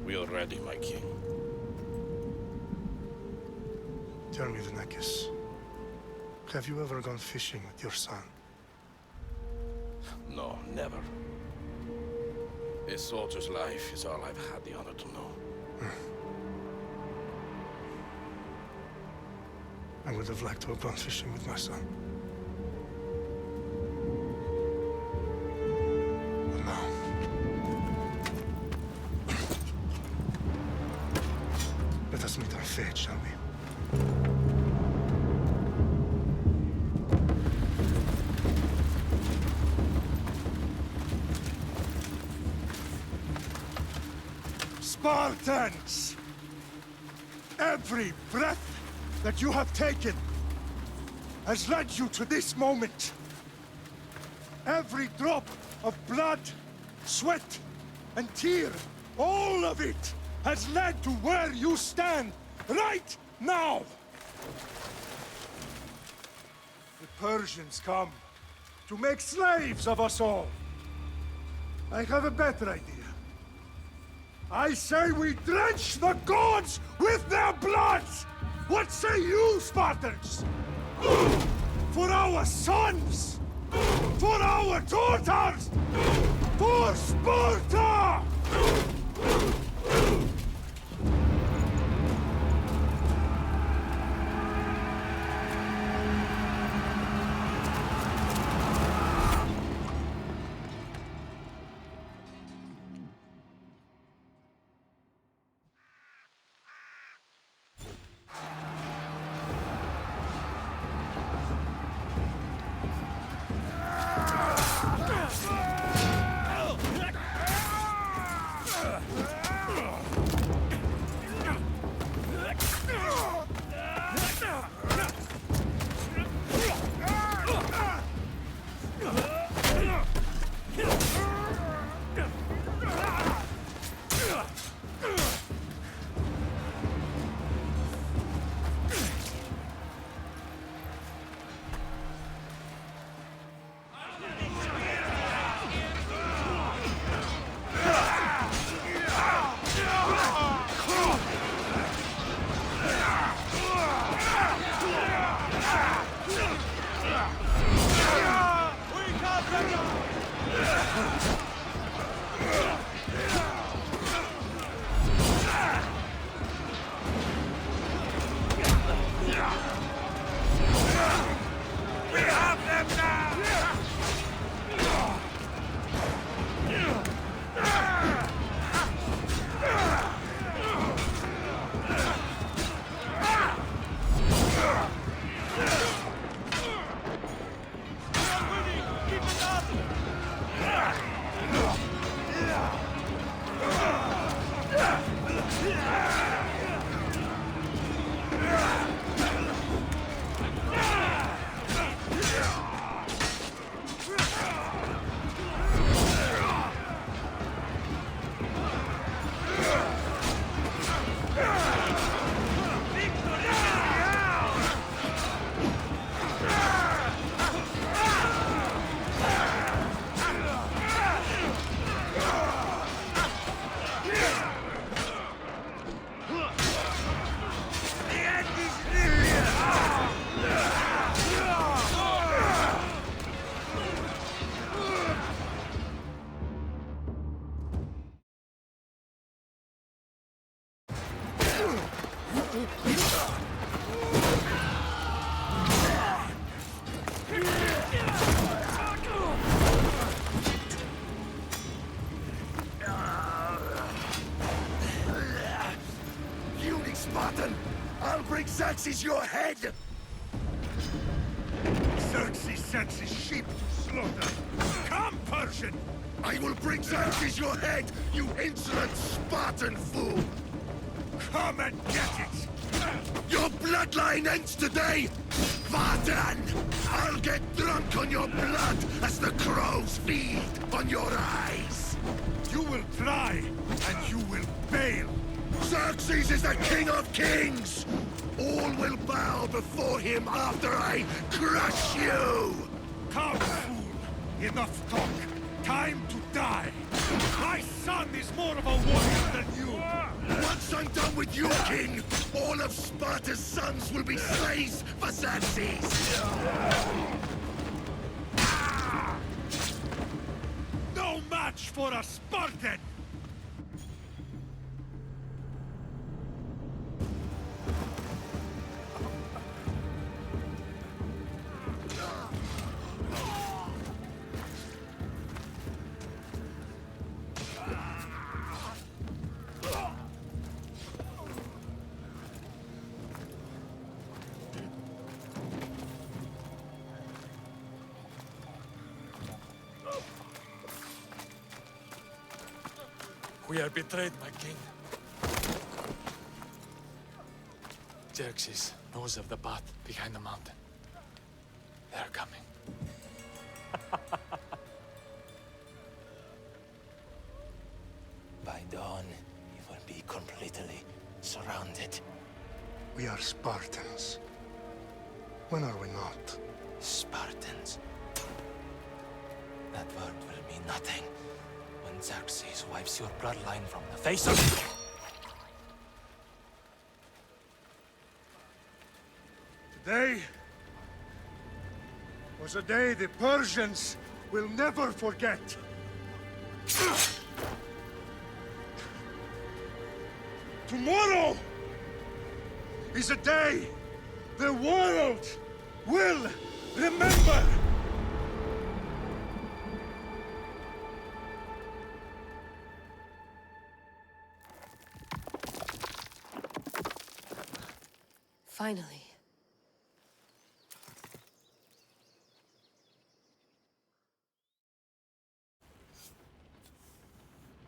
We are ready, my king. Tell me, Venekis, have you ever gone fishing with your son? No, never. A soldier's life is all I've had the honor to know. I would have liked to have gone fishing with my son. But no. Let us meet our fate, shall we? Spartans! Every breath that you have taken has led you to this moment. Every drop of blood, sweat, and tear, all of it has led to where you stand right now. The Persians come to make slaves of us all. I have a better idea. I say we drench the gods with their blood! What say you, Spartans? For our sons! For our daughters! For Sparta! Spartan! I'll bring Xerxes your head! Xerxes sends his sheep to slaughter. Come, Persian! I will bring Xerxes your head, you insolent Spartan fool! Come and get it! Your bloodline ends today! Spartan! I'll get drunk on your blood as the crows feed on your eyes! You will try, and you will fail! Xerxes is the king of kings! All will bow before him after I crush you! Come, fool! Enough talk! Time to die! My son is more of a warrior than you! Once I'm done with you, king, all of Sparta's sons will be slaves for Xerxes! No match for a Spartan! We are betrayed, my king. Xerxes knows of the path behind the mountain. They are coming. By dawn, you will be completely surrounded. We are Spartans. When are we not? Spartans. That word will mean nothing when Xerxes wipes your bloodline from the face of it. Today was a day the Persians will never forget. Tomorrow is a day the world will remember. Finally.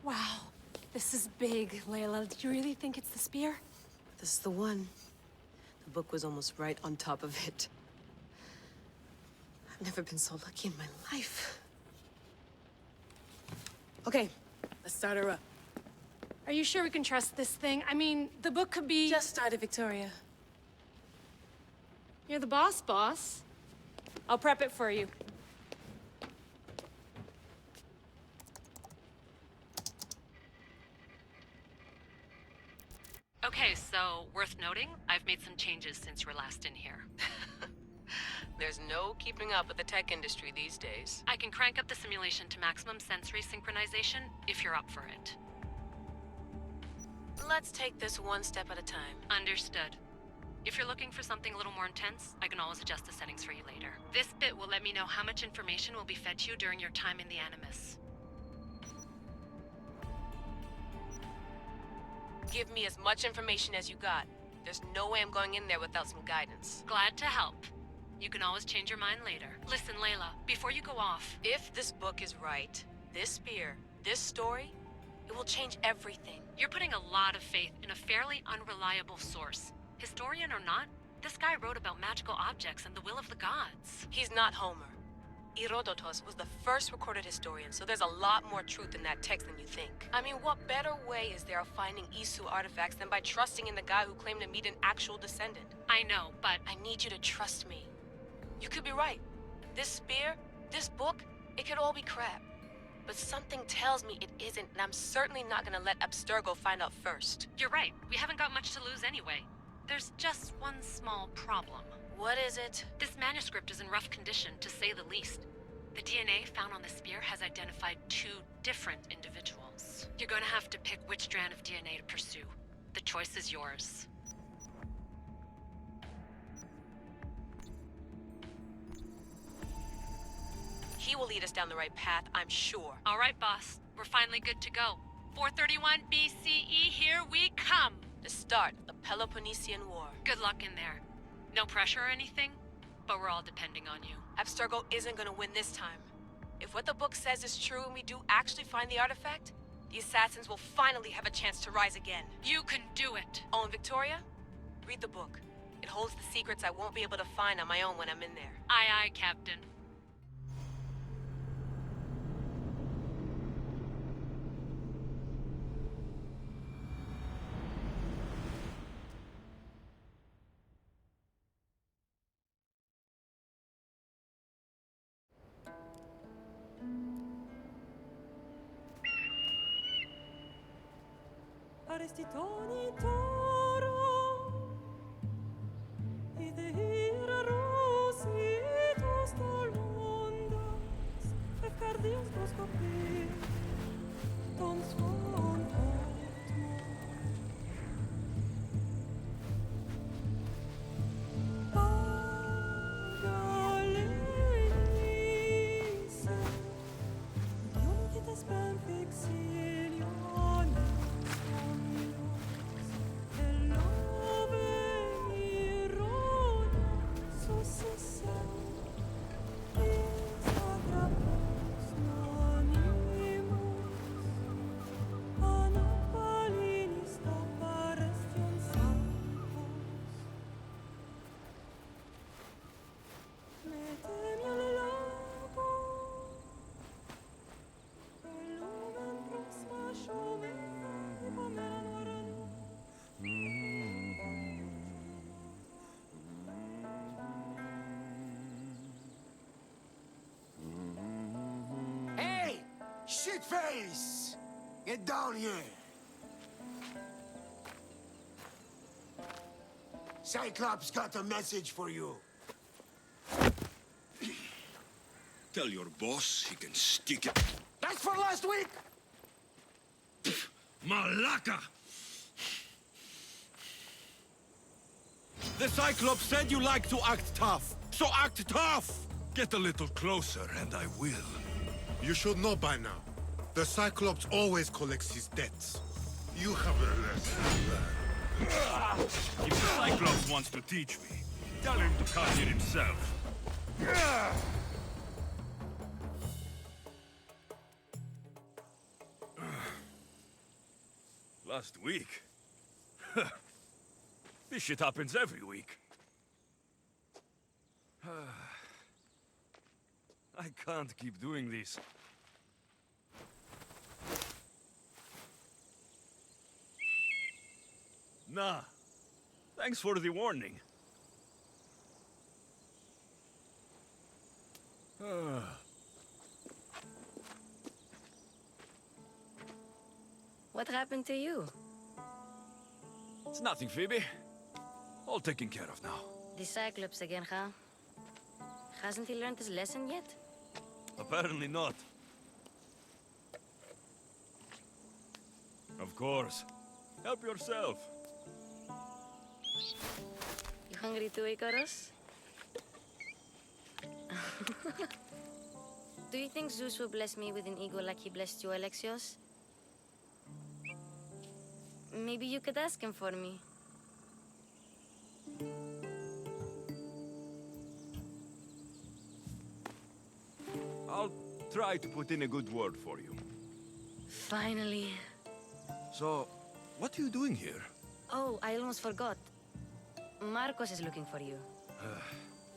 Wow, this is big, Layla. Do you really think it's the spear? This is the one. The book was almost right on top of it. I've never been so lucky in my life. Okay, let's start her up. Are you sure we can trust this thing? I mean, the book could be... Just started, Victoria. You're the boss. I'll prep it for you. Okay, so worth noting, I've made some changes since you were last in here. There's no keeping up with the tech industry these days. I can crank up the simulation to maximum sensory synchronization if you're up for it. Let's take this one step at a time. Understood. If you're looking for something a little more intense, I can always adjust the settings for you later. This bit will let me know how much information will be fed to you during your time in the Animus. Give me as much information as you got. There's no way I'm going in there without some guidance. Glad to help. You can always change your mind later. Listen, Layla, before you go off... If this book is right, this spear, this story, it will change everything. You're putting a lot of faith in a fairly unreliable source. Historian or not, this guy wrote about magical objects and the will of the gods. He's not Homer. Herodotus was the first recorded historian, so there's a lot more truth in that text than you think. I mean, what better way is there of finding Isu artifacts than by trusting in the guy who claimed to meet an actual descendant? I know, but... I need you to trust me. You could be right. This spear, this book, it could all be crap. But something tells me it isn't, and I'm certainly not gonna let Abstergo find out first. You're right. We haven't got much to lose anyway. There's just one small problem. What is it? This manuscript is in rough condition, to say the least. The DNA found on the spear has identified 2 different individuals. You're going to have to pick which strand of DNA to pursue. The choice is yours. He will lead us down the right path, I'm sure. All right, boss. We're finally good to go. 431 BCE, here we come! The start of the Peloponnesian War. Good luck in there. No pressure or anything, but we're all depending on you. Abstergo isn't gonna win this time. If what the book says is true and we do actually find the artifact, the assassins will finally have a chance to rise again. You can do it! Oh, and Victoria? Read the book. It holds the secrets I won't be able to find on my own when I'm in there. Aye, aye, Captain. Arresti toni toro, i de hira rositos tolmondas, efkardios boskopi, ton svon Hey! Shitface! Get down here! Cyclops got a message for you. Tell your boss he can stick it. That's for last week! Malaka! The Cyclops said you like to act tough, so act tough! Get a little closer and I will. You should know by now. The Cyclops always collects his debts. You have a lesson to learn. If the Cyclops wants to teach me, tell him to come here himself. Last week? This shit happens every week. I can't keep doing this. Nah. Thanks for the warning. What happened to you? It's nothing, Phoebe. All taken care of now. The Cyclops again, huh? Hasn't he learned his lesson yet? Apparently not. Of course. Help yourself. You hungry too, Icarus? Do you think Zeus will bless me with an ego like he blessed you, Alexios? Maybe you could ask him for me. I'll try to put in a good word for you. Finally. So, what are you doing here? Oh, I almost forgot. Marcos is looking for you.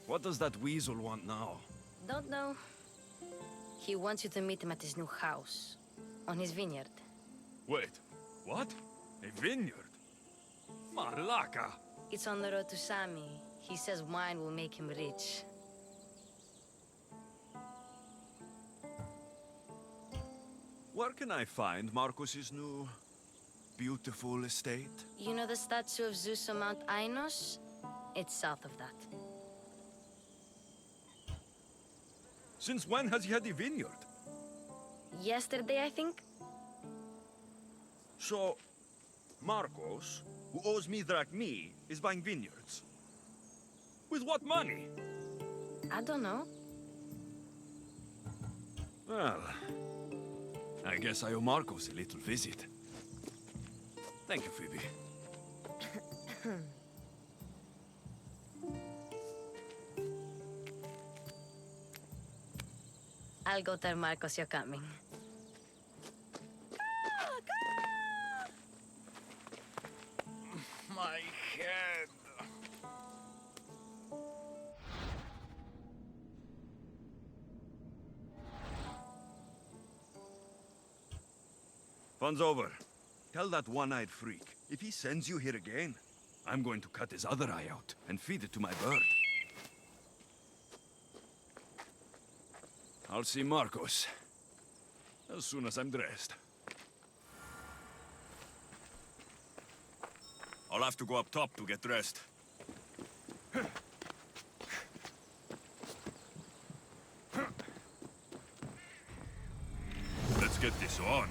What does that weasel want now? Don't know. He wants you to meet him at his new house. On his vineyard. Wait, what? A vineyard? Malaka! It's on the road to Sami. He says wine will make him rich. Where can I find Marcos's new, beautiful estate? You know the statue of Zeus on Mount Ainos? It's south of that. Since when has he had a vineyard? Yesterday, I think? So, Marcos, who owes me drachmi, is buying vineyards. With what money? I don't know. Well, I guess I owe Marcos a little visit. Thank you, Phoebe. I'll go tell Marcos you're coming. My head. Fun's over. Tell that one-eyed freak, if he sends you here again, I'm going to cut his other eye out and feed it to my bird. I'll see Marcos as soon as I'm dressed. I'll have to go up top to get dressed. Let's get this on.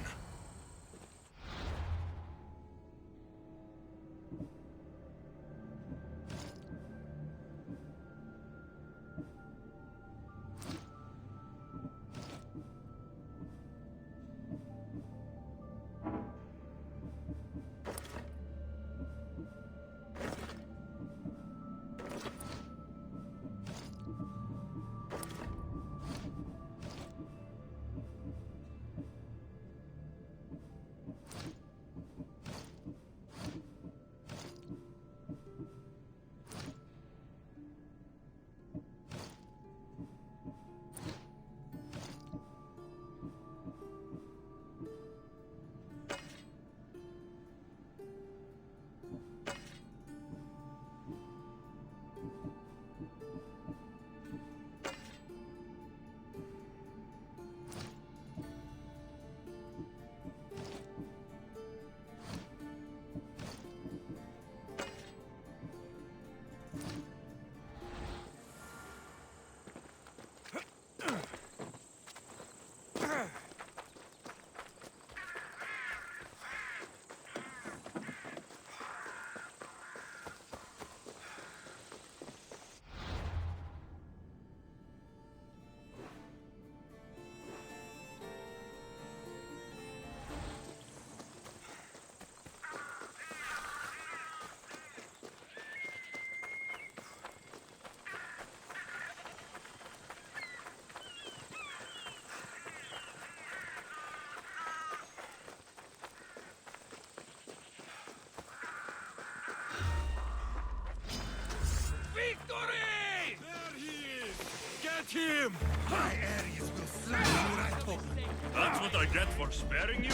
Victory! There he is! Get him! My Ares will slap you right open. That's what I get for sparing you?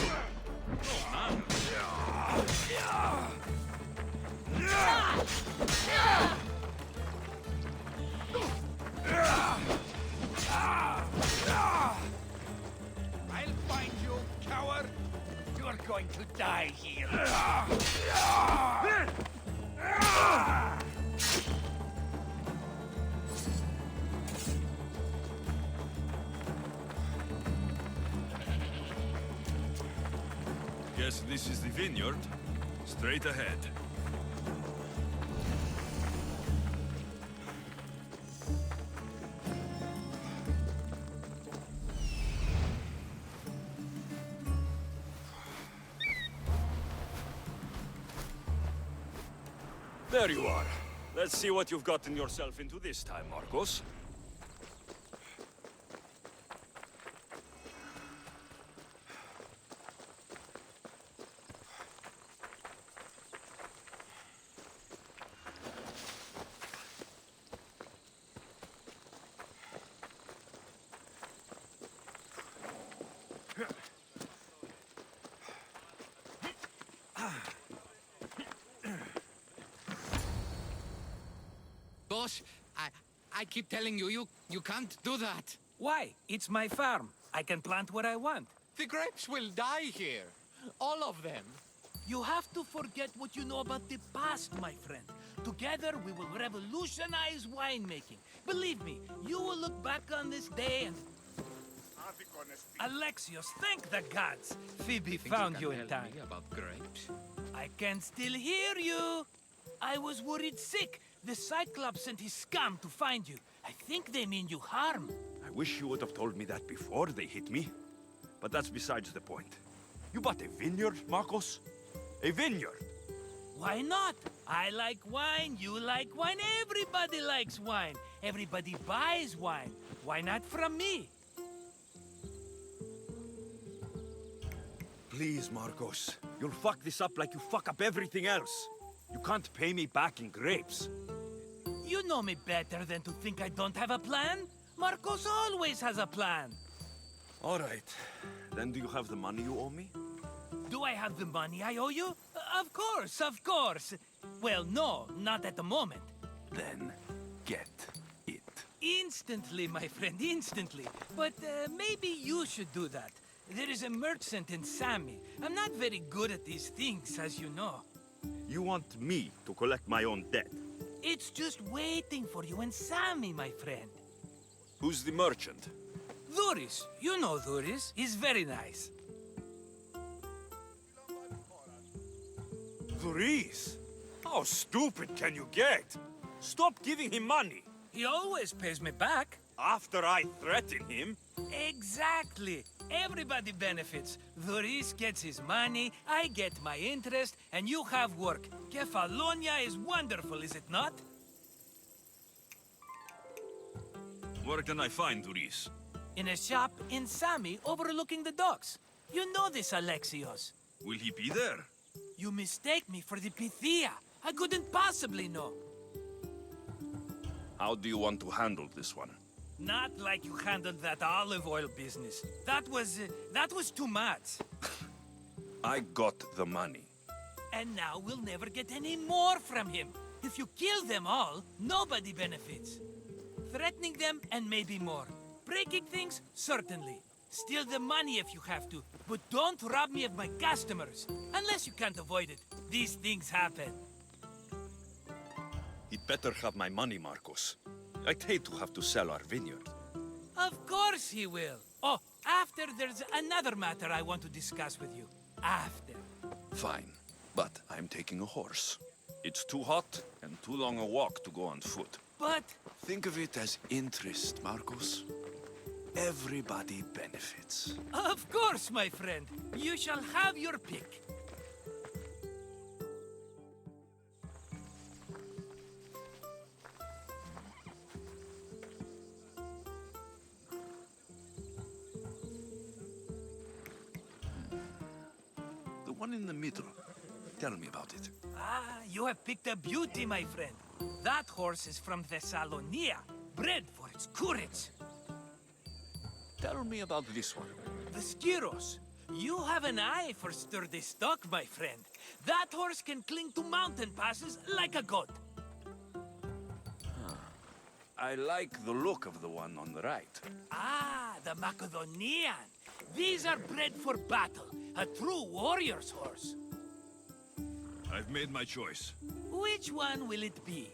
Oh, man. I'll find you, coward! You're going to die here! Guess this is the vineyard. Straight ahead. There you are. Let's see what you've gotten yourself into this time, Marcos. Boss, I keep telling you, you can't do that. Why? It's my farm. I can plant what I want. The grapes will die here. All of them. You have to forget what you know about the past, my friend. Together, we will revolutionize winemaking. Believe me, you will look back on this day and... Alexios, thank the gods! Phoebe found you in time. About grapes? I can still hear you! I was worried sick. The Cyclops sent his scum to find you. I think they mean you harm. I wish you would have told me that before they hit me. But that's besides the point. You bought a vineyard, Marcos? A vineyard? Why not? I like wine, you like wine, everybody likes wine. Everybody buys wine. Why not from me? Please, Marcos. You'll fuck this up like you fuck up everything else. You can't pay me back in grapes. You know me better than to think I don't have a plan. Marcos always has a plan. All right. Then do you have the money you owe me? Do I have the money I owe you? Of course, of course. Well, no, not at the moment. Then get it. Instantly, my friend, instantly. But maybe you should do that. There is a merchant in Sami. I'm not very good at these things, as you know. You want me to collect my own debt? It's just waiting for you and Sammy, my friend. Who's the merchant? Duris. You know Duris. He's very nice. Duris? How stupid can you get? Stop giving him money. He always pays me back. After I threaten him? Exactly. Everybody benefits. Duris gets his money, I get my interest, and you have work. Kefalonia is wonderful, is it not? Where can I find Duris? In a shop in Sami, overlooking the docks. You know this, Alexios. Will he be there? You mistake me for the Pythia. I couldn't possibly know. How do you want to handle this one? Not like you handled that olive oil business. That was too much. I got the money. And now we'll never get any more from him. If you kill them all, nobody benefits. Threatening them, and maybe more. Breaking things, certainly. Steal the money if you have to, but don't rob me of my customers. Unless you can't avoid it. These things happen. He'd better have my money, Marcos. I'd hate to have to sell our vineyard. Of course he will. Oh, after there's another matter I want to discuss with you. After. Fine, but I'm taking a horse. It's too hot and too long a walk to go on foot. But... Think of it as interest, Marcos. Everybody benefits. Of course, my friend. You shall have your pick. The one in the middle. Tell me about it. Ah, you have picked a beauty, my friend. That horse is from Thessalonia, bred for its courage. Tell me about this one. The Skiros. You have an eye for sturdy stock, my friend. That horse can cling to mountain passes like a goat. I like the look of the one on the right. Ah, the Macedonian. These are bred for battle. A true warrior's horse. I've made my choice. Which one will it be?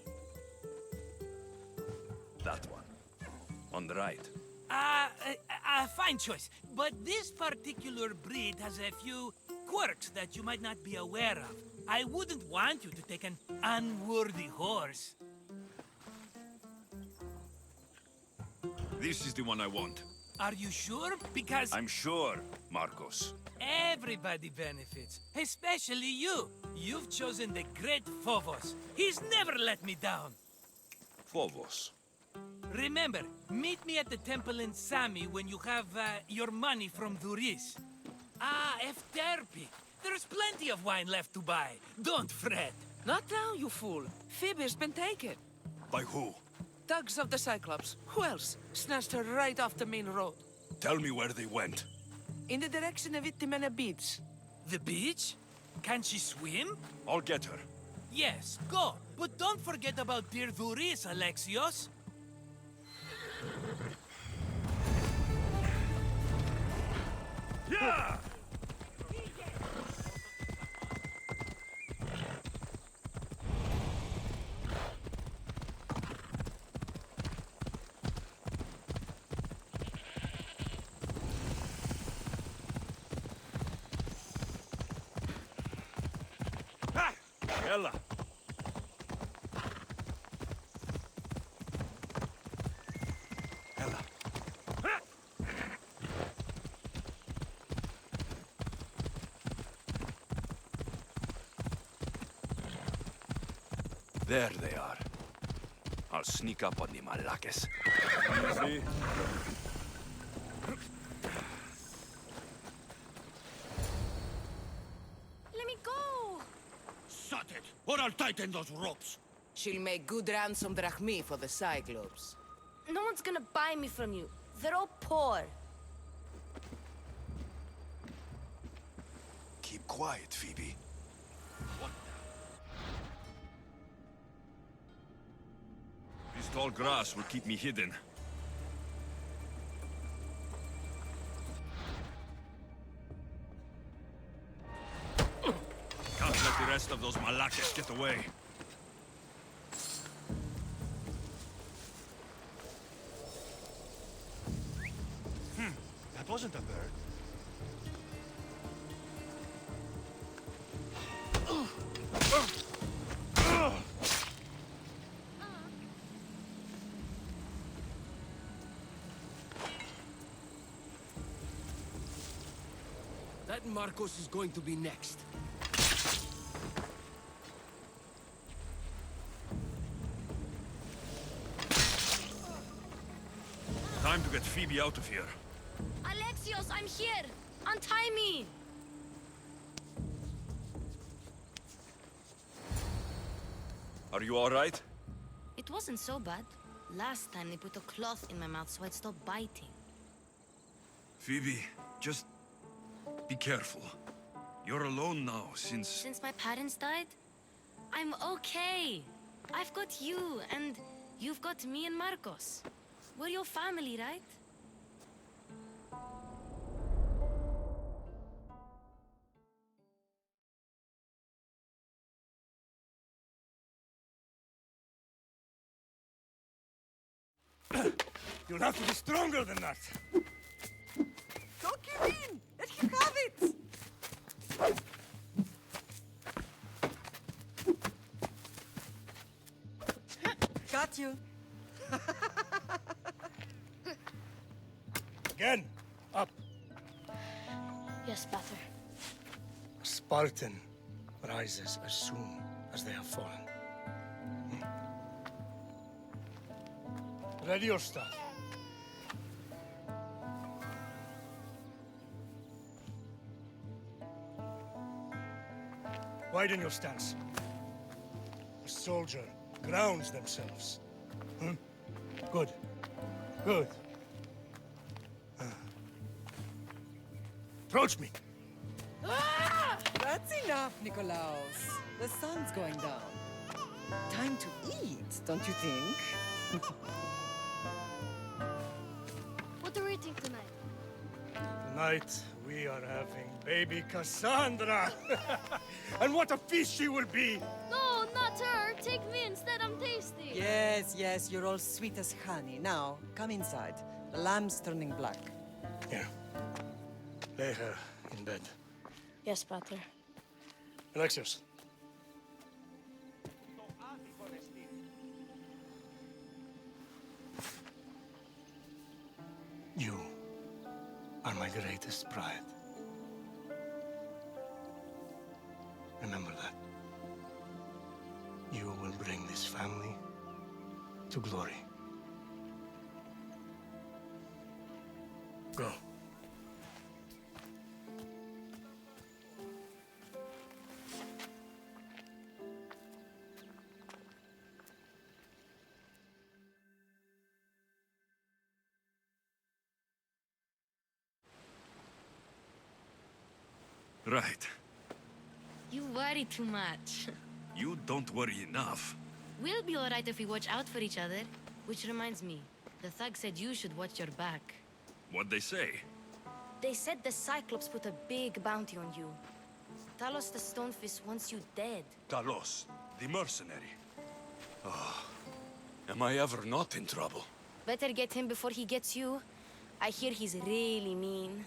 That one. On the right. Fine choice. But this particular breed has a few quirks that you might not be aware of. I wouldn't want you to take an unworthy horse. This is the one I want. Are you sure? Because... I'm sure, Marcos. Everybody benefits. Especially you. You've chosen the great Phobos. He's never let me down. Phobos. Remember, meet me at the temple in Sami when you have your money from Duris. Ah, Efterpi. There's plenty of wine left to buy. Don't fret. Not now, you fool. Phoebe's been taken. By who? Thugs of the Cyclops. Who else? Snatched her right off the main road. Tell me where they went. In the direction of Itimena Beach. The beach? Can she swim? I'll get her. Yes, go. But don't forget about dear Duris, Alexios. Yeah! Ella. Ella. There they are. I'll sneak up on the malakes. Easy. Let me go! Shut it, or I'll tighten those ropes. She'll make good ransom drachmi for the Cyclops. No one's gonna buy me from you. They're all poor. Keep quiet, Phoebe. This tall grass will keep me hidden. Can't let let the rest of those Malakas get away. That wasn't a bird. That Marcos is going to be next. Time to get Phoebe out of here. Alexios, I'm here! Untie me! Are you all right? It wasn't so bad. Last time they put a cloth in my mouth so I'd stop biting. Phoebe, just be careful. You're alone now since... Since my parents died? I'm okay. I've got you, and you've got me and Marcos. We're your family, right? You'll have to be stronger than that. Don't give in! Let him have it! Got you. Again, up. Yes, Pater. A Spartan rises as soon as they have fallen. Ready your staff. Widen your stance. A soldier grounds themselves. Good. Good. Approach me. Ah! That's enough, Nikolaos. The sun's going down. Time to eat, don't you think? What are we eating tonight? Tonight, we are having baby Cassandra. And what a feast she will be! No, not her! Take me instead, I'm tasty! Yes, yes, you're all sweet as honey. Now, come inside. The lamb's turning black. Here. Lay her in bed. Yes, Pater. Alexios. You are my greatest pride. Remember that. You will bring this family to glory. Go. Right. You worry too much. You don't worry enough. We'll be alright if we watch out for each other. Which reminds me, the thug said you should watch your back. What'd they say? They said the Cyclops put a big bounty on you. Talos the Stonefist wants you dead. Talos, the mercenary. Oh, am I ever not in trouble? Better get him before he gets you. I hear he's really mean.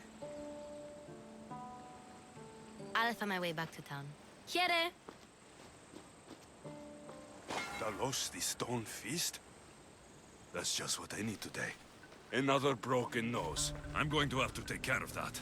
I'll find my way back to town. Here! Talos, the stone fist? That's just what I need today. Another broken nose. I'm going to have to take care of that.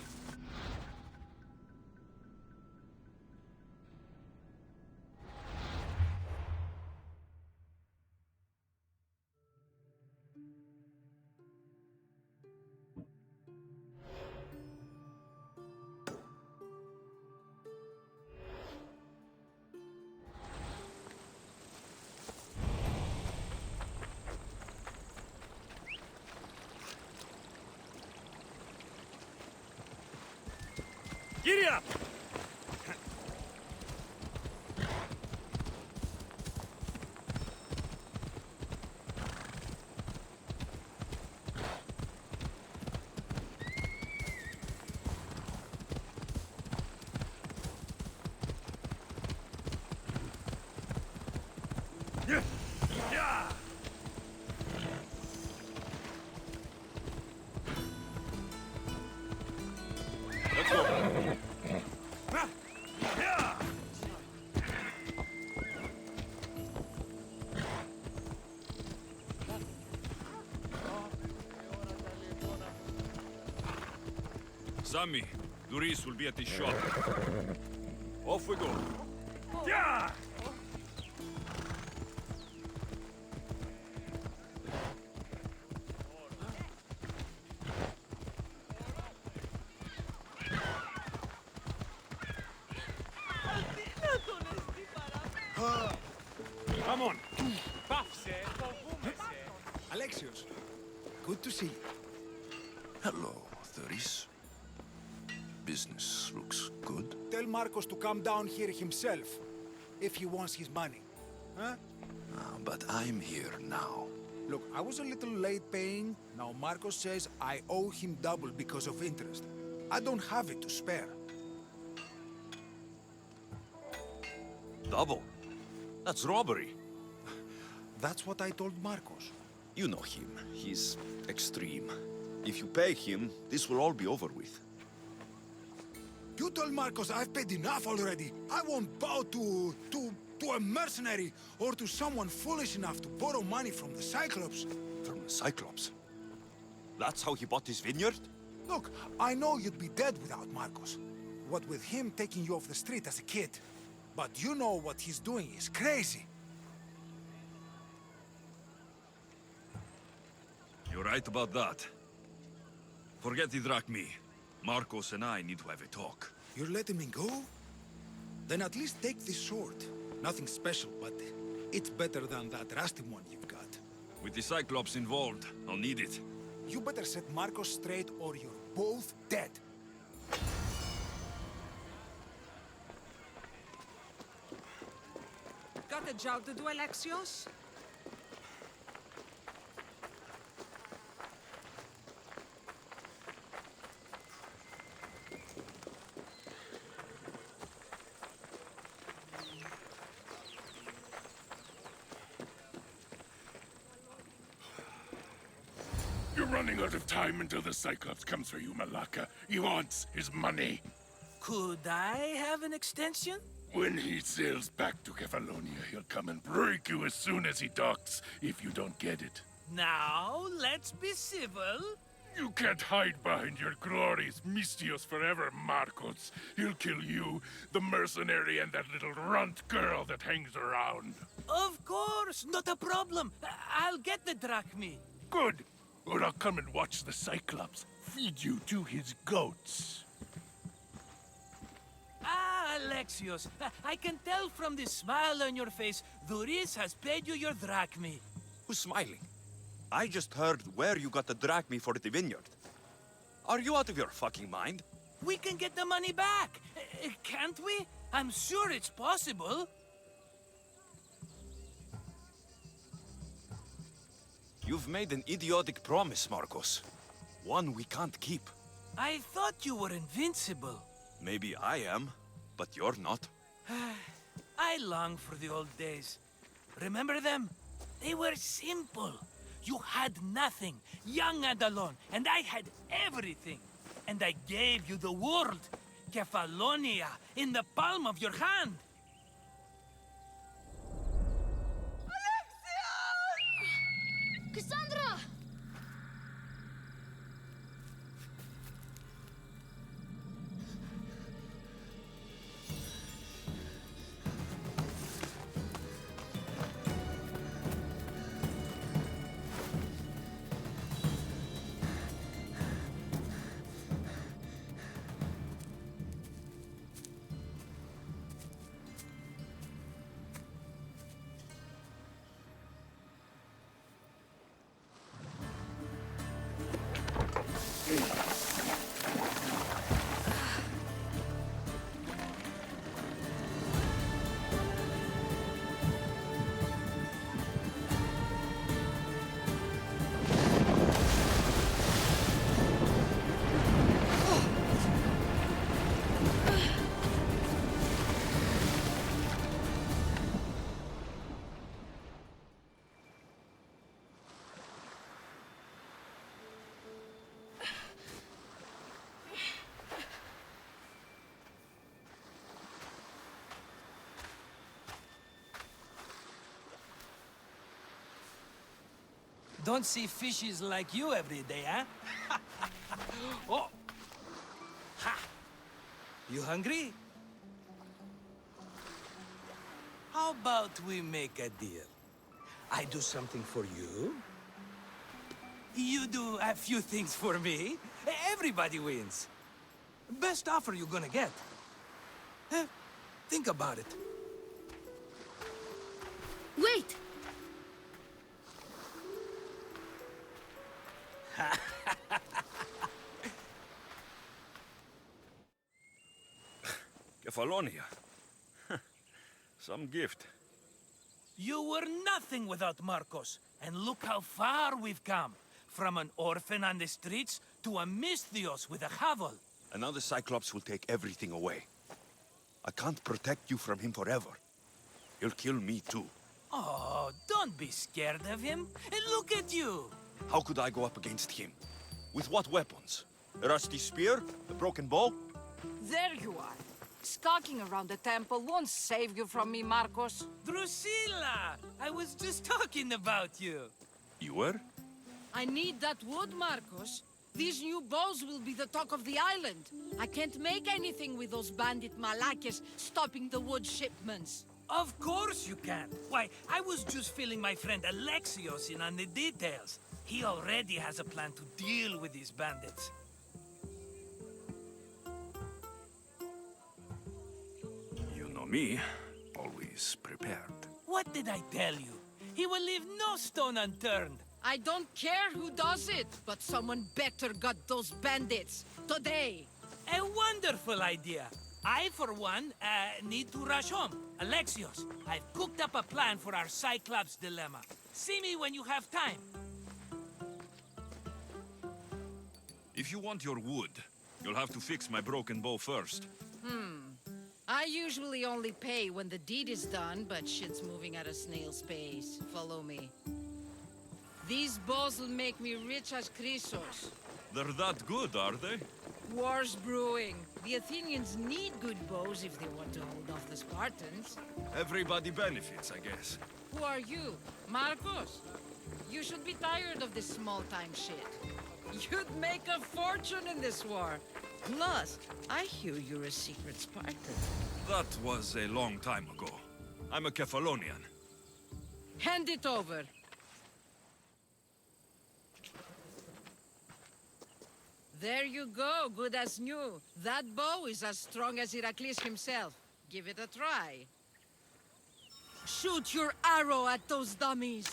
Giddy up! Let's go. Sammy, Doris will be at the shop. Off we go. Yeah! Come on. Alexios, good to see you. Hello, Doris. Business looks good. Tell Marcos to come down here himself, if he wants his money. Huh? But I'm here now. Look, I was a little late paying. Now Marcos says I owe him double because of interest. I don't have it to spare. Double? That's robbery. That's what I told Marcos. You know him. He's extreme. If you pay him, this will all be over with. You told Marcos I've paid enough already. I won't bow to a mercenary or to someone foolish enough to borrow money from the Cyclops. From the Cyclops? That's how he bought his vineyard? Look, I know you'd be dead without Marcos. What with him taking you off the street as a kid. But you know what he's doing is crazy. You're right about that. Forget the drachmi. Marcos and I need to have a talk. You're letting me go? Then at least take this sword. Nothing special, but it's better than that rusty one you've got. With the Cyclops involved, I'll need it. You better set Marcos straight or you're both dead. Got a job to do, Alexios? You're running out of time until the Cyclops comes for you, Malaka. He wants his money. Could I have an extension? When he sails back to Kefalonia, he'll come and break you as soon as he docks, if you don't get it. Now, let's be civil. You can't hide behind your glories, Mistios forever, Marcos. He'll kill you, the mercenary, and that little runt girl that hangs around. Of course, not a problem. I'll get the drachmi. Good. Or I'll come and watch the Cyclops feed you to his goats. Ah, Alexios, I can tell from the smile on your face, Doris has paid you your drachmi. Who's smiling? I just heard where you got the drachmi for the vineyard. Are you out of your fucking mind? We can get the money back, can't we? I'm sure it's possible. You've made an idiotic promise, Marcos. One we can't keep. I thought you were invincible. Maybe I am, but you're not. I long for the old days. Remember them? They were simple. You had nothing, young and alone, and I had everything. And I gave you the world, Kefalonia, in the palm of your hand. Cassandra! Don't see fishes like you every day, huh? Oh! Ha! You hungry? How about we make a deal? I do something for you. You do a few things for me. Everybody wins. Best offer you're gonna get. Think about it. Wait! Kefalonia. Some gift. You were nothing without Marcos, and look how far we've come. From an orphan on the streets to a Misthios with a hovel. And now the Cyclops will take everything away. I can't protect you from him forever. He'll kill me too. Oh, don't be scared of him. And look at you. How could I go up against him? With what weapons? A rusty spear? A broken bow? There you are. Skulking around the temple won't save you from me, Marcos. Drusilla! I was just talking about you. You were? I need that wood, Marcos. These new bows will be the talk of the island. I can't make anything with those bandit malakes stopping the wood shipments. Of course you can. Why, I was just filling my friend Alexios in on the details. He already has a plan to deal with these bandits. You know me, always prepared. What did I tell you? He will leave no stone unturned. I don't care who does it, but someone better got those bandits. Today. A wonderful idea. I, for one, need to rush home. Alexios, I've cooked up a plan for our Cyclops dilemma. See me when you have time. If you want your wood, you'll have to fix my broken bow first. I usually only pay when the deed is done, but shit's moving at a snail's pace. Follow me. These bows will make me rich as Chrysos. They're that good, are they? War's brewing. The Athenians need good bows if they want to hold off the Spartans. Everybody benefits, I guess. Who are you? Marcos? You should be tired of this small-time shit. You'd make a fortune in this war. Plus, I hear you're a secret Spartan. That was a long time ago. I'm a Kefalonian. Hand it over. There you go, good as new. That bow is as strong as Heracles himself. Give it a try. Shoot your arrow at those dummies.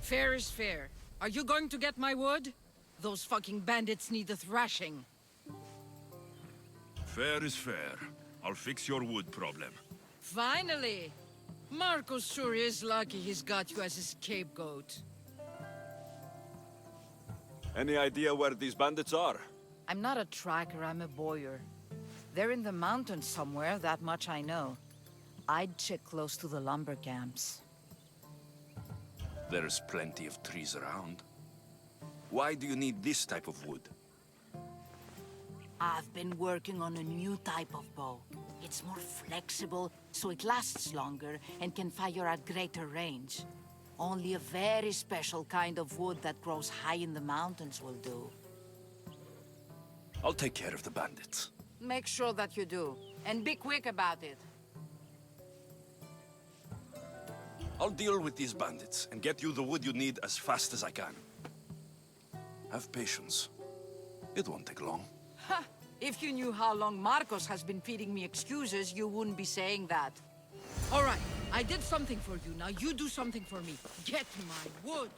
Fair is fair. Are you going to get my wood? Those fucking bandits need a thrashing. Fair is fair. I'll fix your wood problem. Finally! Marcos sure is lucky he's got you as his scapegoat. Any idea where these bandits are? I'm not a tracker, I'm a boyer. They're in the mountains somewhere, that much I know. I'd check close to the lumber camps. There's plenty of trees around. Why do you need this type of wood? I've been working on a new type of bow. It's more flexible, so it lasts longer and can fire at greater range. Only a very special kind of wood that grows high in the mountains will do. I'll take care of the bandits. Make sure that you do, and be quick about it. I'll deal with these bandits and get you the wood you need as fast as I can. Have patience. It won't take long. Ha! If you knew how long Marcos has been feeding me excuses, you wouldn't be saying that. All right, I did something for you. Now you do something for me. Get my wood.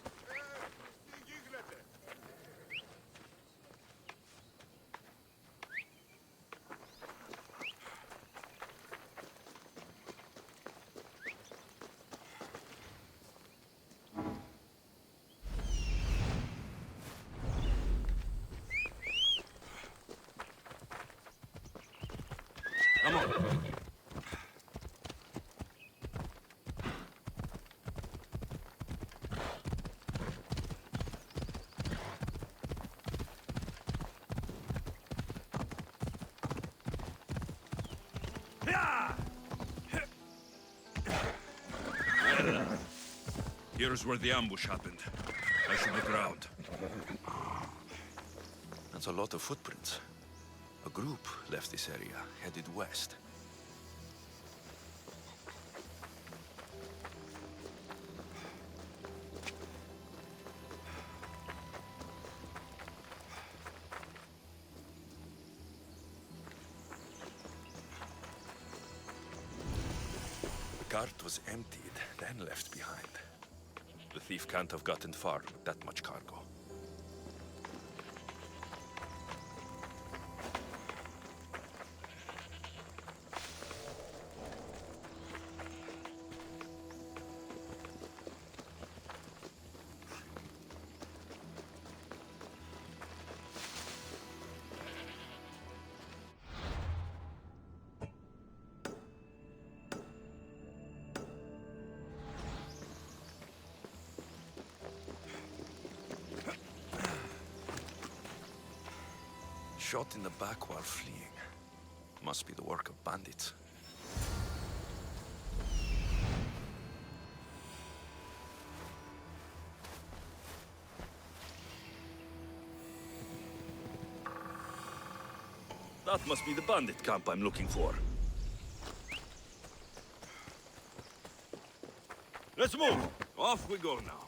Come on. Here's where the ambush happened. I should look around. That's a lot of footprints. A group left this area, headed west. The cart was emptied, then left behind. The thief can't have gotten far with that much cargo. Shot in the back while fleeing. Must be the work of bandits. That must be the bandit camp I'm looking for. Let's move! Off we go now.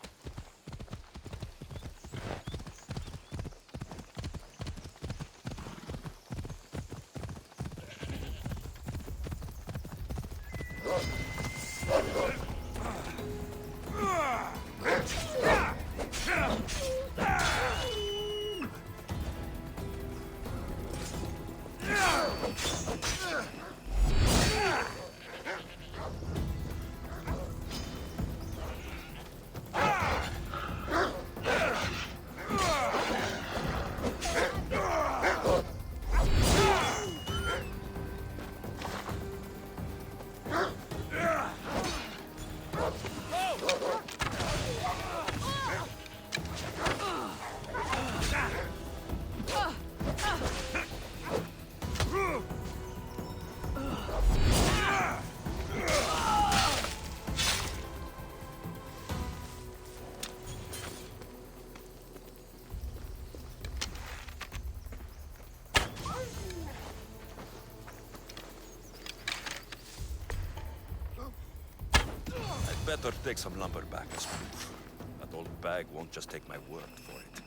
Better take some lumber back as proof. That old bag won't just take my word for it.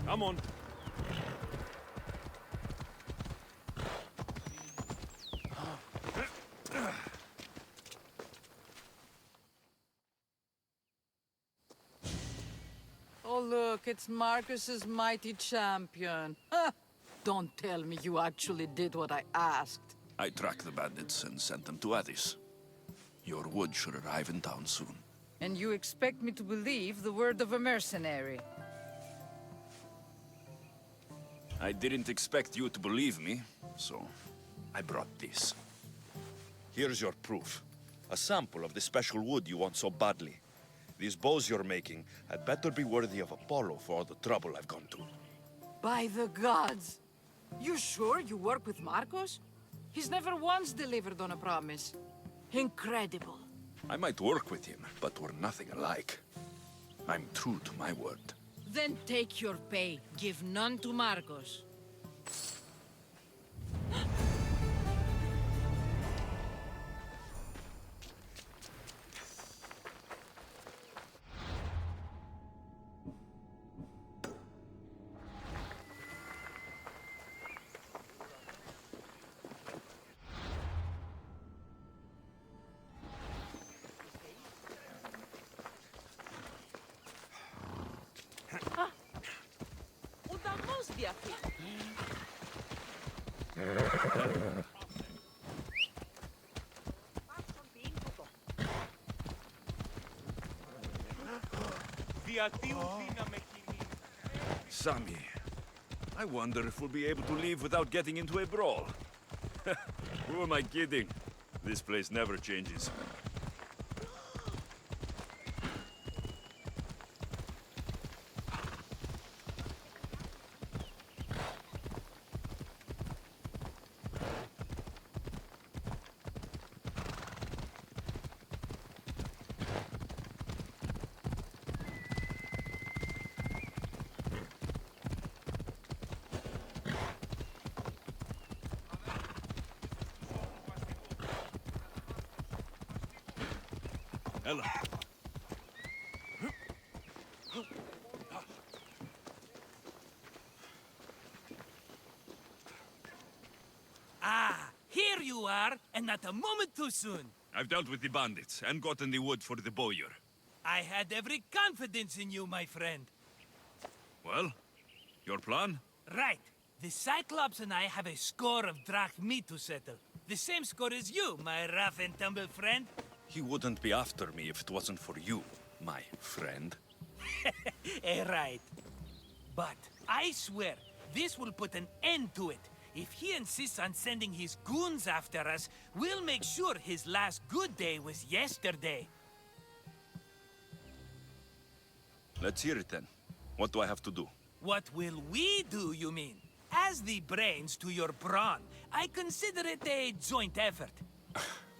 Come on. it's Marcus's mighty champion. Ha! Don't tell me you actually did what I asked. I tracked the bandits and sent them to Addis. Your wood should arrive in town soon. And you expect me to believe the word of a mercenary? I didn't expect you to believe me, so I brought this. Here's your proof. A sample of the special wood you want so badly. These bows you're making had better be worthy of Apollo for all the trouble I've gone to. By the gods! You sure you work with Marcos? He's never once delivered on a promise. Incredible. I might work with him, but we're nothing alike. I'm true to my word. Then take your pay. Give none to Marcos. Sammy, I wonder if we'll be able to leave without getting into a brawl. Who am I kidding? This place never changes. Ella. Ah, here you are, and not a moment too soon. I've dealt with the bandits and gotten the wood for the bowyer. I had every confidence in you, my friend. Well, your plan? Right. The Cyclops and I have a score of drachmi to settle. The same score as you, my rough and tumble friend. He wouldn't be after me if it wasn't for you, my friend. Right. But I swear, this will put an end to it. If he insists on sending his goons after us, we'll make sure his last good day was yesterday. Let's hear it then. What do I have to do? What will we do, you mean? As the brains to your brawn, I consider it a joint effort.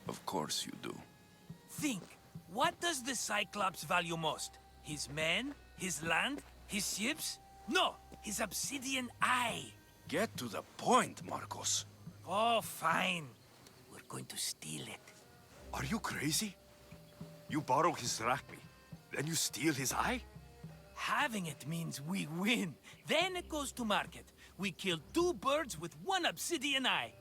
Of course you do. Think, what does the Cyclops value most? His men? His land? His ships? No, his obsidian eye. Get to the point, Marcos. Oh, fine. We're going to steal it. Are you crazy? You borrow his drachmi, then you steal his eye? Having it means we win. Then it goes to market. We kill 2 birds with 1 obsidian eye.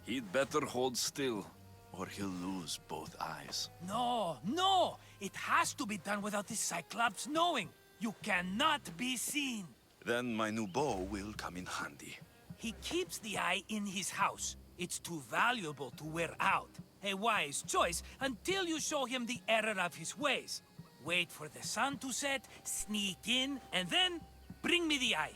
He'd better hold still, or he'll lose both eyes. No! It has to be done without the Cyclops knowing. You cannot be seen. Then my new bow will come in handy. He keeps the eye in his house. It's too valuable to wear out. A wise choice until you show him the error of his ways. Wait for the sun to set, sneak in, and then bring me the eye.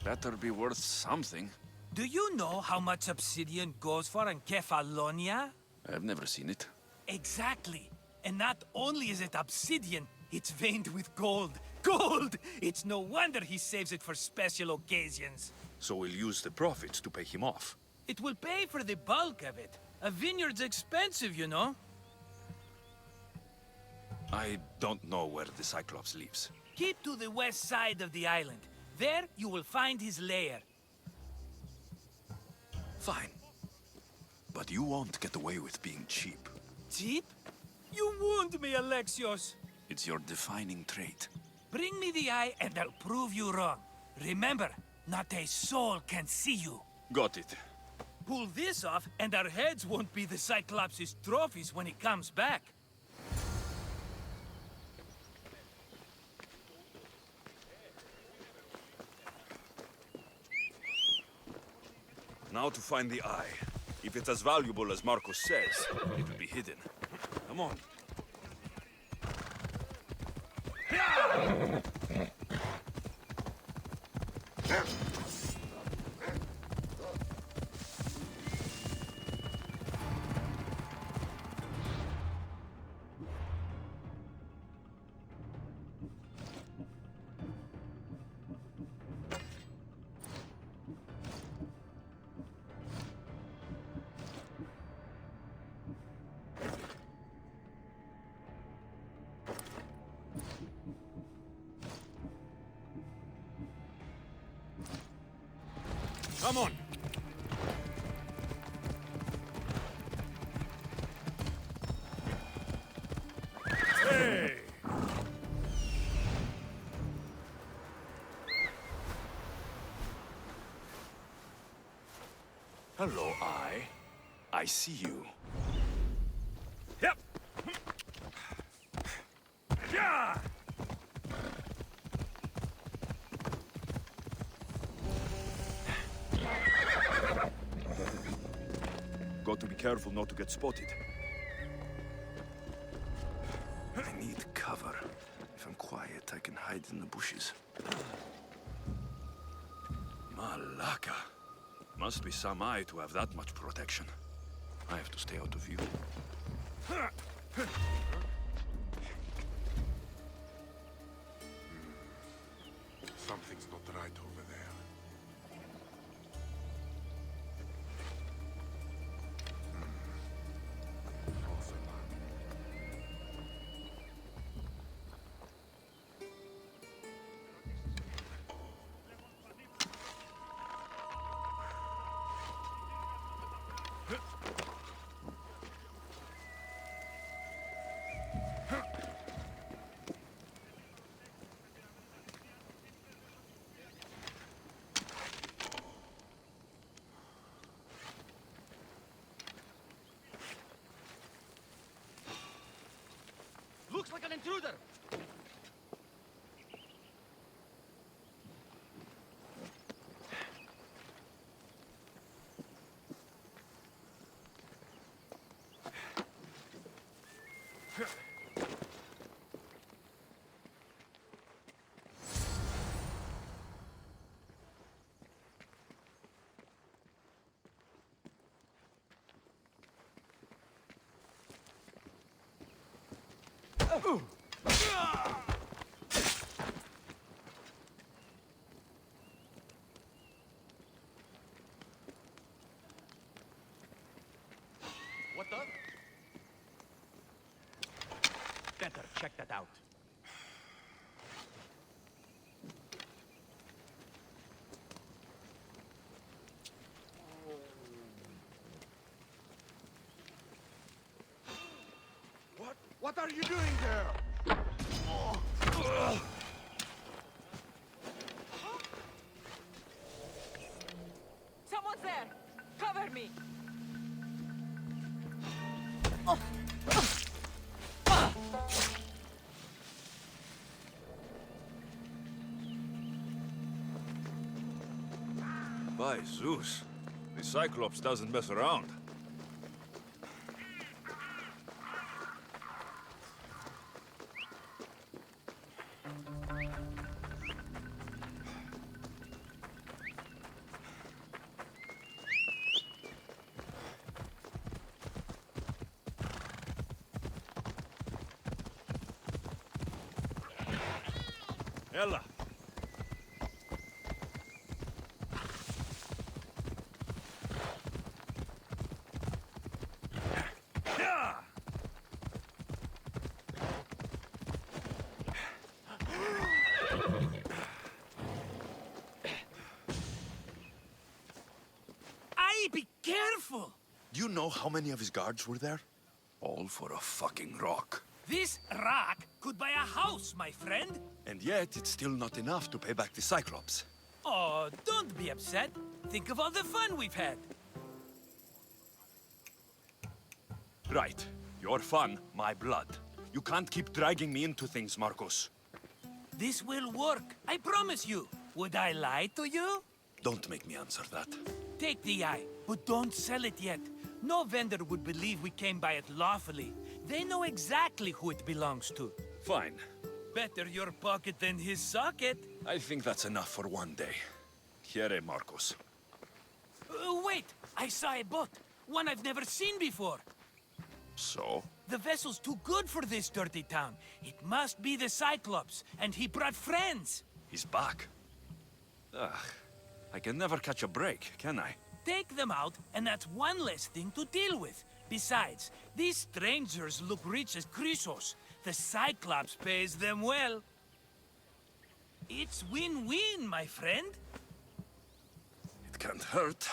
Better be worth something. Do you know how much obsidian goes for in Kefalonia? I've never seen it. Exactly. And not only is it obsidian, it's veined with gold. Gold! It's no wonder he saves it for special occasions. So we'll use the profits to pay him off. It will pay for the bulk of it. A vineyard's expensive, you know. I don't know where the Cyclops lives. Keep to the west side of the island. There, you will find his lair. Fine. But you won't get away with being cheap. Cheap? You wound me, Alexios. It's your defining trait. Bring me the eye and I'll prove you wrong. Remember, not a soul can see you. Got it. Pull this off and our heads won't be the Cyclops' trophies when he comes back. Now to find the eye. If it's as valuable as Marcos says, it will be hidden. Come on. Come on! Hey! Hello, Eye. I see you. Yep! Yeah! Got to be careful not to get spotted. I need cover. If I'm quiet, I can hide in the bushes. Malaka. Must be some eye to have that much protection. I have to stay out of view. Something's not right over there. False alarm. Looks like an intruder! What the? Better check that out. What are you doing there? Someone's there! Cover me! By Zeus, the Cyclops doesn't mess around. Ella. Be careful! Do you know how many of his guards were there? All for a fucking rock. This rock could buy a house, my friend. And yet, it's still not enough to pay back the Cyclops. Oh, don't be upset. Think of all the fun we've had. Right. Your fun, my blood. You can't keep dragging me into things, Marcos. This will work. I promise you. Would I lie to you? Don't make me answer that. Take the eye, but don't sell it yet. No vendor would believe we came by it lawfully. They know exactly who it belongs to. Fine. Better your pocket than his socket. I think that's enough for one day. Here, Marcos. Wait! I saw a boat. One I've never seen before. So? The vessel's too good for this dirty town. It must be the Cyclops, and he brought friends. He's back. Ugh. I can never catch a break, can I? Take them out, and that's one less thing to deal with. Besides, these strangers look rich as Chrysos. The Cyclops pays them well. It's win-win, my friend. It can't hurt.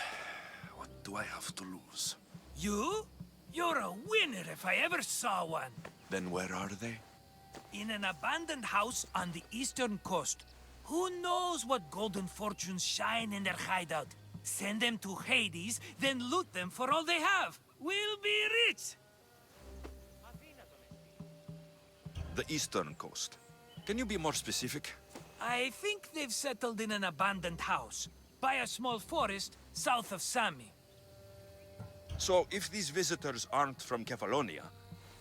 What do I have to lose? You? You're a winner if I ever saw one. Then where are they? In an abandoned house on the eastern coast. Who knows what golden fortunes shine in their hideout? Send them to Hades, then loot them for all they have. We'll be rich! The eastern coast. Can you be more specific? I think they've settled in an abandoned house, by a small forest south of Sami. So, if these visitors aren't from Kefalonia,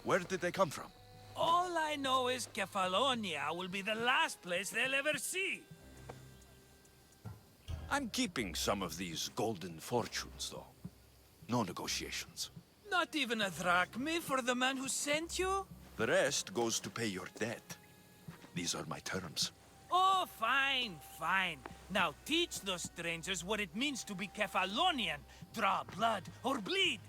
where did they come from? All I know is Kefalonia will be the last place they'll ever see. I'm keeping some of these golden fortunes, though. No negotiations. Not even a drachme for the man who sent you? The rest goes to pay your debt. These are my terms. Oh, fine, fine. Now teach those strangers what it means to be Kefalonian. Draw blood or bleed.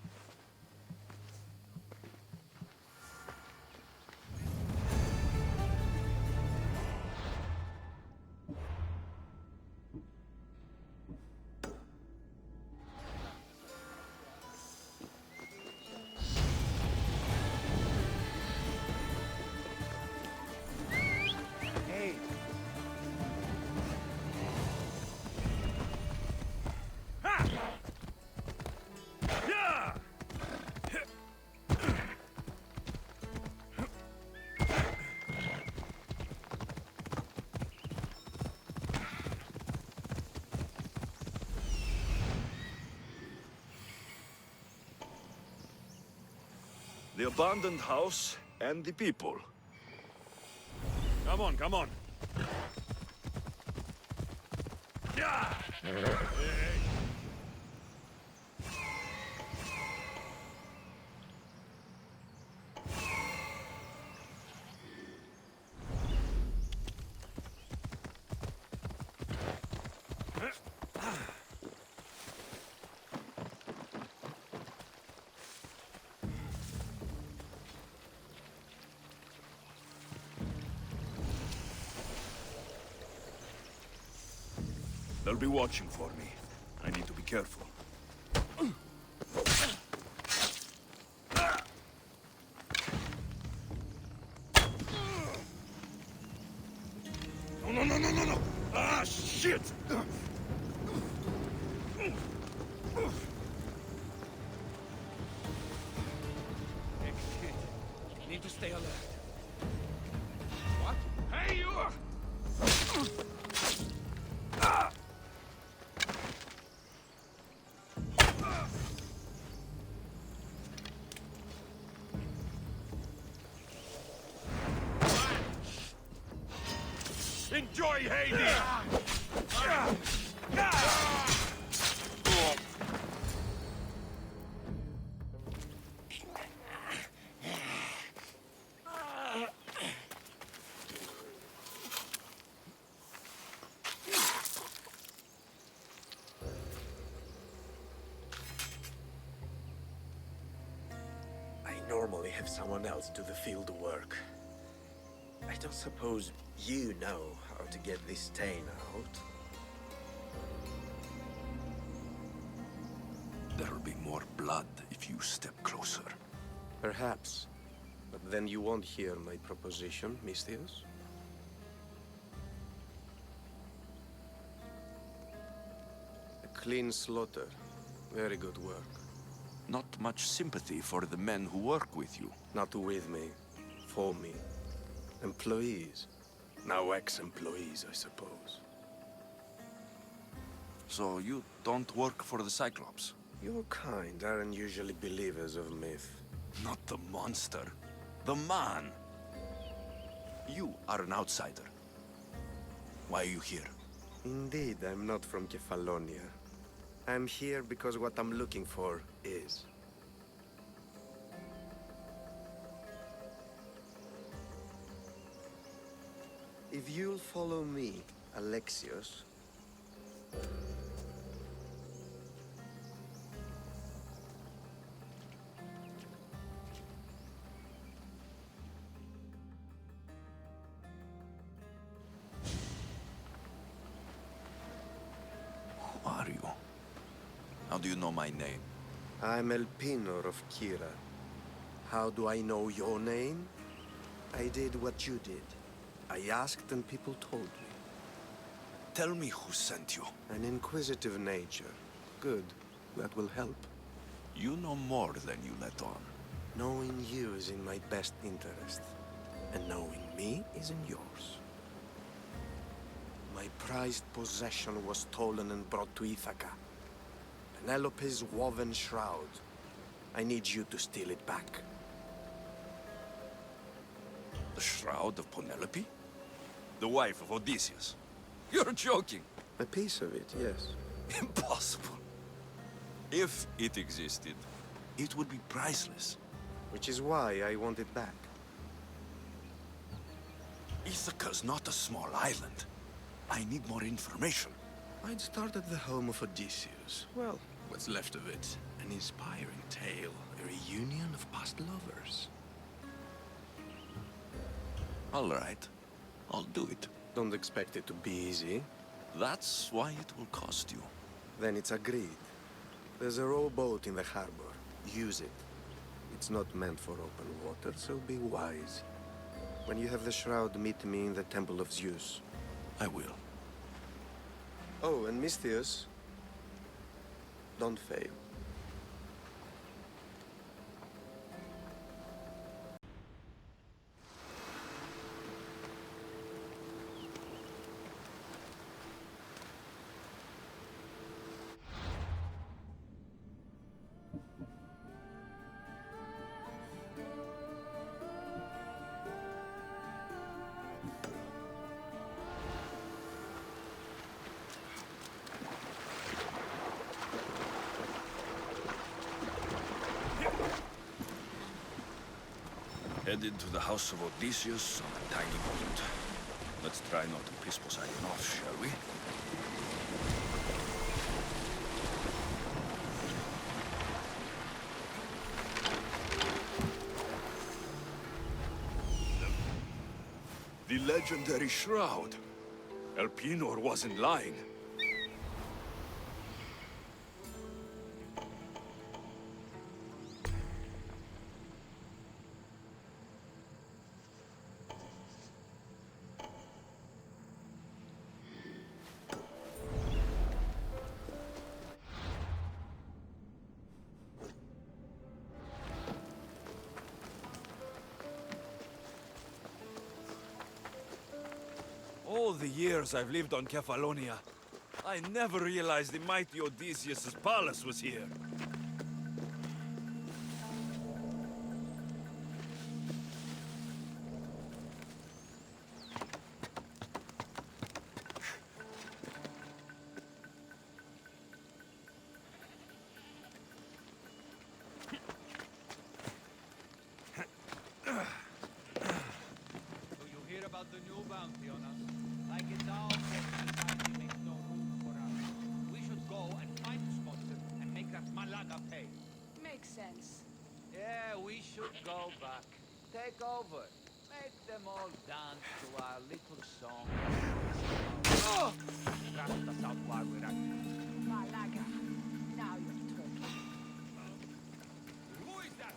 The abandoned house and the people. Come on, come on. Yeah! They'll be watching for me. I need to be careful. No! Ah, shit! Need to stay alert. What? Hey, you! Enjoy Hades! I normally have someone else do the field work. I don't suppose you know how to get this stain out. There'll be more blood if you step closer. Perhaps. But then you won't hear my proposition, Mistios. A clean slaughter. Very good work. Not much sympathy for the men who work with you. Not with me. For me. Employees. Now ex-employees, I suppose. So you don't work for the Cyclops? Your kind aren't usually believers of myth. Not the monster. The man. You are an outsider. Why are you here? Indeed, I'm not from Kefalonia. I'm here because what I'm looking for is. If you'll follow me, Alexios... Who are you? How do you know my name? I'm Elpinor of Kira. How do I know your name? I did what you did. I asked and people told me. Tell me who sent you. An inquisitive nature. Good. That will help. You know more than you let on. Knowing you is in my best interest. And knowing me is in yours. My prized possession was stolen and brought to Ithaca. Penelope's woven shroud. I need you to steal it back. The shroud of Penelope? The wife of Odysseus? You're joking! A piece of it, yes. Impossible. If it existed, it would be priceless. Which is why I want it back. Ithaca's not a small island. I need more information. I'd start at the home of Odysseus. Well, what's left of it? An inspiring tale. A reunion of past lovers. All right. I'll do it. Don't expect it to be easy. That's why it will cost you. Then it's agreed. There's a rowboat in the harbor. Use it. It's not meant for open water, so be wise. When you have the shroud, meet me in the Temple of Zeus. I will. Oh, and Misthios, don't fail. Headed to the house of Odysseus on a tiny boat. Let's try not to piss Poseidon off, shall we? The legendary shroud. Elpinor wasn't lying. All the years I've lived on Kefalonia, I never realized the mighty Odysseus' palace was here. Do you hear about the new bounty on us? Like it's our fault that Mikey makes no room for us. We should go and find the sponsor and make that Malaga pay. Makes sense. Yeah, we should go back. Take over. Make them all dance to our little song. Cast us out while we're at it. Malaga. Now you're talking. Who is that?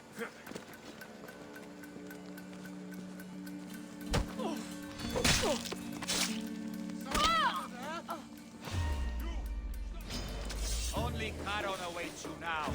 Only Charon awaits you now.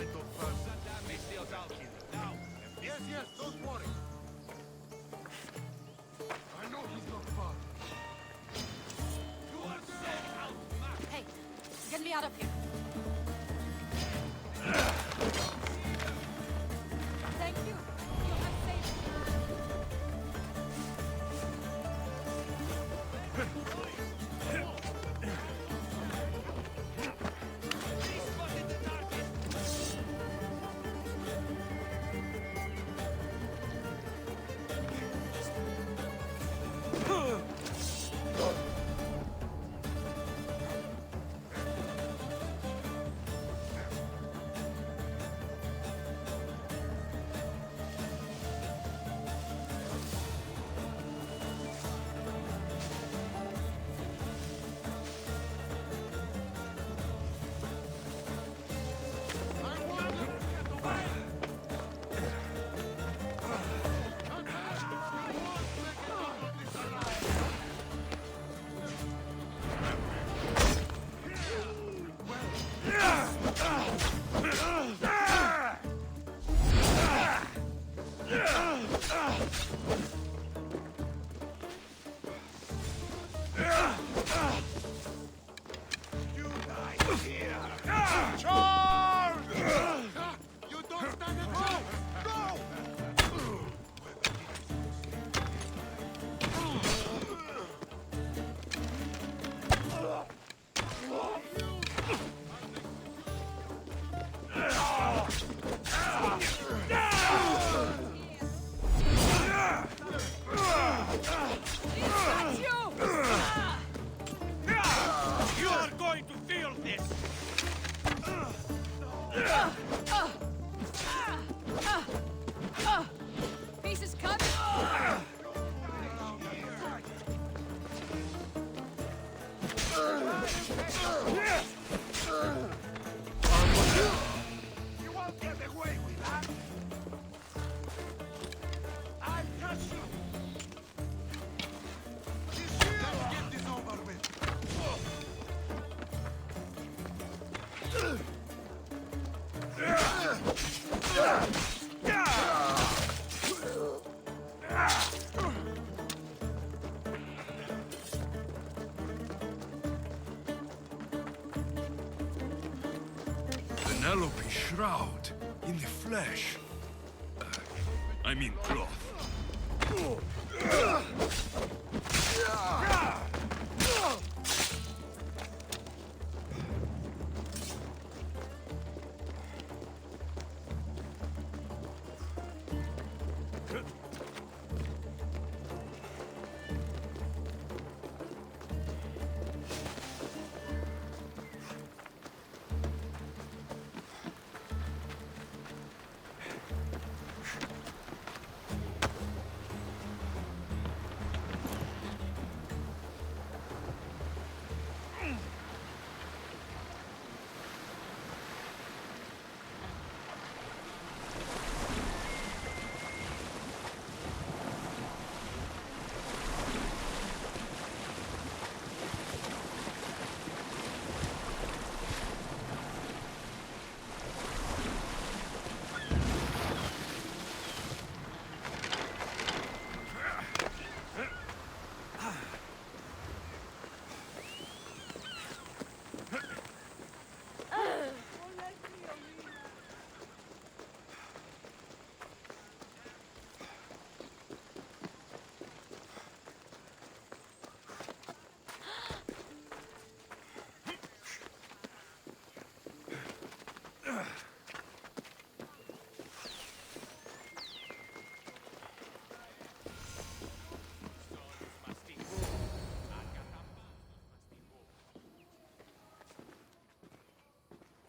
kind of person. Misthios out here. Now. Yes, yes, don't worry. I know he's not far. You are sent out, Mac. Hey, get me out of here. Thank you. You have saved You are going to feel this. pieces cut. You won't get away with that. I'll catch you. Let's get this over with. Penelope Shroud in the flesh. I mean cloth.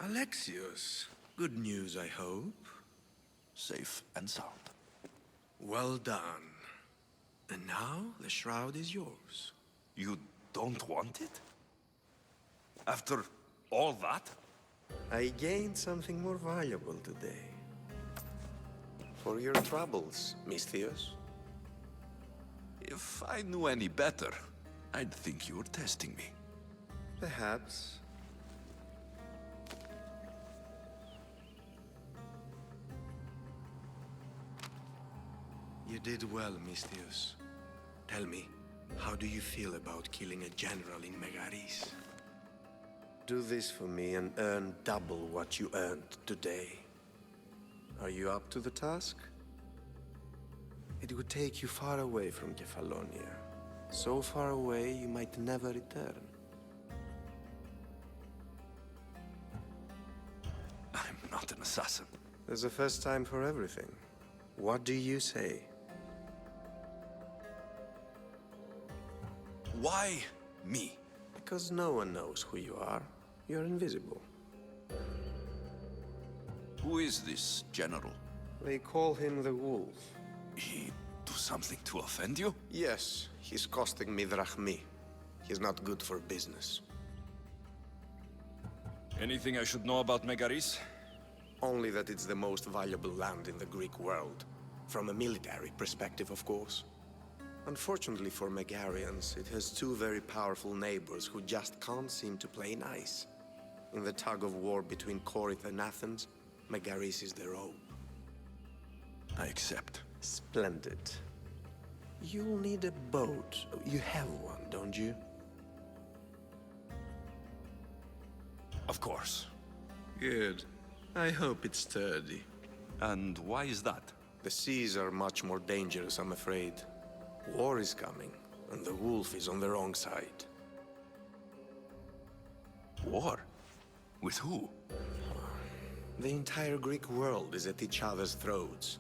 Alexios, good news, I hope. Safe and sound. Well done. And now the shroud is yours. You don't want it? After all that? I gained something more valuable today. For your troubles, Misthios. If I knew any better, I'd think you were testing me. Perhaps. did well, Mistios. Tell me, how do you feel about killing a general in Megaris? Do this for me and earn double what you earned today. Are you up to the task? It would take you far away from Kefalonia. So far away you might never return. I'm not an assassin. There's a first time for everything. What do you say? Why me? Because no one knows who you are. You're invisible. Who is this general? They call him the Wolf. He do something to offend you? Yes, he's costing me drachmi. He's not good for business. Anything I should know about Megaris? Only that it's the most valuable land in the Greek world. From a military perspective, of course. Unfortunately for Megarians, it has two very powerful neighbors who just can't seem to play nice. In the tug-of-war between Corinth and Athens, Megaris is their own. I accept. Splendid. You'll need a boat. You have one, don't you? Of course. Good. I hope it's sturdy. And why is that? The seas are much more dangerous, I'm afraid. War is coming, and the wolf is on the wrong side. War? With who? The entire Greek world is at each other's throats.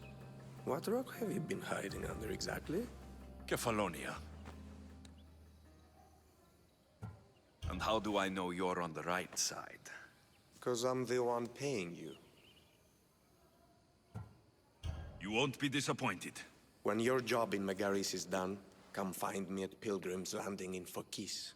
What rock have you been hiding under exactly? Kefalonia. And how do I know you're on the right side? Because I'm the one paying you. You won't be disappointed. When your job in Megaris is done, come find me at Pilgrim's Landing in Phokis.